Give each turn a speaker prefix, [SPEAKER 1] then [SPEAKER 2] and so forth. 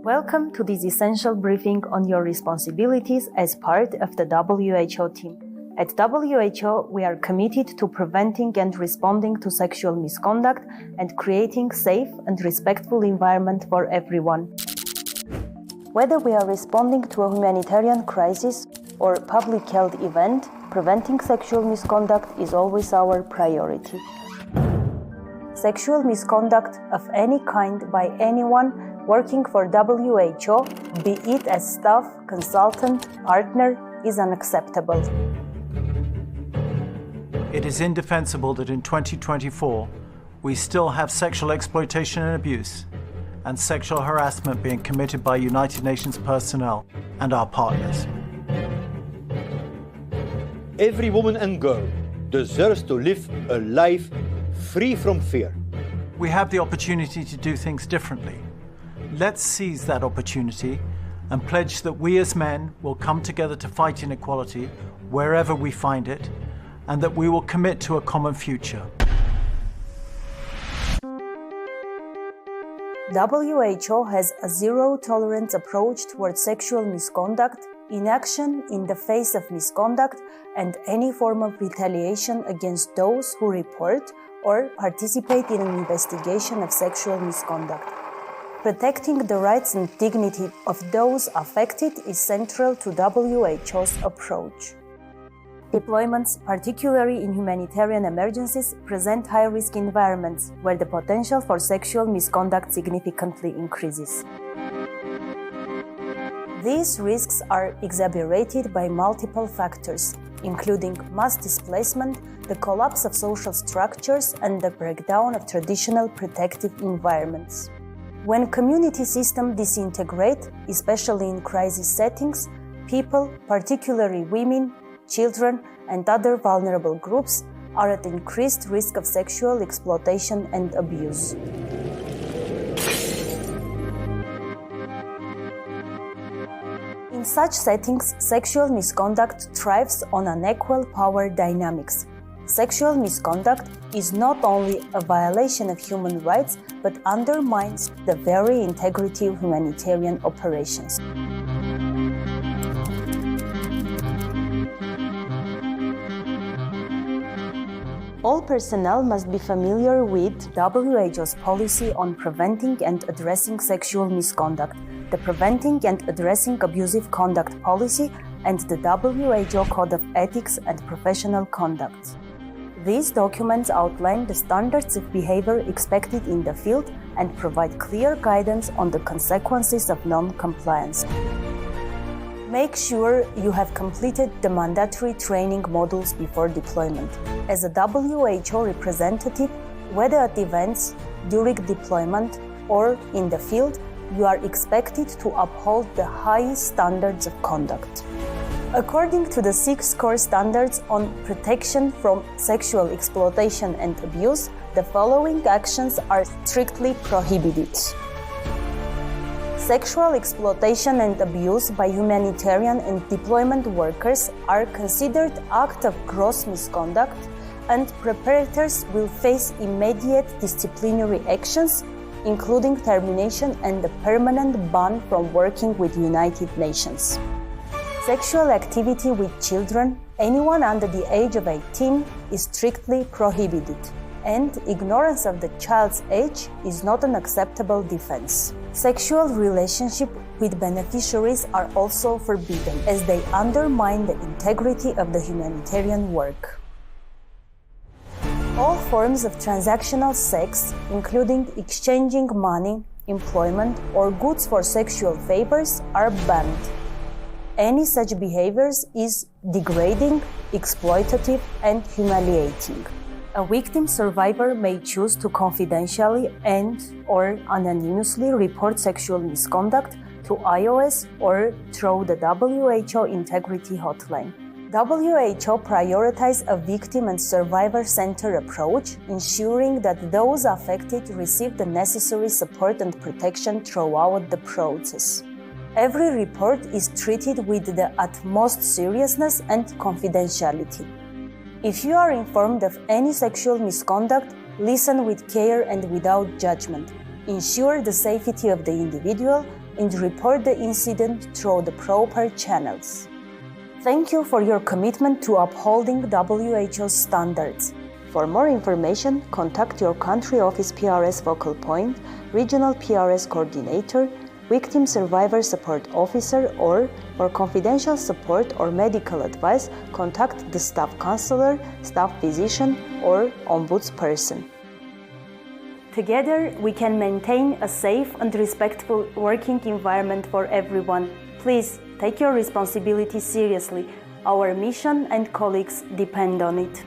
[SPEAKER 1] Welcome to this essential briefing on your responsibilities as part of the WHO team. At WHO, we are committed to preventing and responding to sexual misconduct and creating safe and respectful environment for everyone. Whether we are responding to a humanitarian crisis or public health event, preventing sexual misconduct is always our priority. Sexual misconduct of any kind by anyone working for WHO, be it as staff, consultant, partner, is unacceptable.
[SPEAKER 2] It is indefensible that in 2024, we still have sexual exploitation and abuse and sexual harassment being committed by United Nations personnel and our partners.
[SPEAKER 3] Every woman and girl deserves to live a life free from fear.
[SPEAKER 2] We have the opportunity to do things differently. Let's seize that opportunity and pledge that we as men will come together to fight inequality wherever we find it, and that we will commit to a common future.
[SPEAKER 1] WHO has a zero-tolerance approach towards sexual misconduct, inaction in the face of misconduct, and any form of retaliation against those who report or participate in an investigation of sexual misconduct. Protecting the rights and dignity of those affected is central to WHO's approach. Deployments, particularly in humanitarian emergencies, present high-risk environments where the potential for sexual misconduct significantly increases. These risks are exacerbated by multiple factors, including mass displacement, the collapse of social structures, and the breakdown of traditional protective environments. When community systems disintegrate, especially in crisis settings, people, particularly women, children, and other vulnerable groups, are at increased risk of sexual exploitation and abuse. In such settings, sexual misconduct thrives on unequal power dynamics. Sexual misconduct is not only a violation of human rights, but undermines the very integrity of humanitarian operations. All personnel must be familiar with WHO's policy on preventing and addressing sexual misconduct, the Preventing and Addressing Abusive Conduct Policy, and the WHO Code of Ethics and Professional Conduct. These documents outline the standards of behavior expected in the field and provide clear guidance on the consequences of non-compliance. Make sure you have completed the mandatory training modules before deployment. As a WHO representative, whether at events, during deployment, or in the field, you are expected to uphold the highest standards of conduct. According to the 6 core standards on protection from sexual exploitation and abuse, the following actions are strictly prohibited. Sexual exploitation and abuse by humanitarian and deployment workers are considered acts of gross misconduct, and perpetrators will face immediate disciplinary actions, including termination and a permanent ban from working with United Nations. Sexual activity with children, anyone under the age of 18, is strictly prohibited, and ignorance of the child's age is not an acceptable defense. Sexual relationships with beneficiaries are also forbidden, as they undermine the integrity of the humanitarian work. All forms of transactional sex, including exchanging money, employment, or goods for sexual favors, are banned. Any such behaviors is degrading, exploitative, and humiliating. A victim survivor may choose to confidentially and/or anonymously report sexual misconduct to iOS or through the WHO Integrity Hotline. WHO prioritizes a victim and survivor-centered approach, ensuring that those affected receive the necessary support and protection throughout the process. Every report is treated with the utmost seriousness and confidentiality. If you are informed of any sexual misconduct, listen with care and without judgment. Ensure the safety of the individual and report the incident through the proper channels. Thank you for your commitment to upholding WHO standards. For more information, contact your Country Office PRS focal point, Regional PRS Coordinator, Victim Survivor Support Officer, or for confidential support or medical advice, contact the staff counselor, staff physician, or ombudsperson. Together, we can maintain a safe and respectful working environment for everyone. Please take your responsibility seriously. Our mission and colleagues depend on it.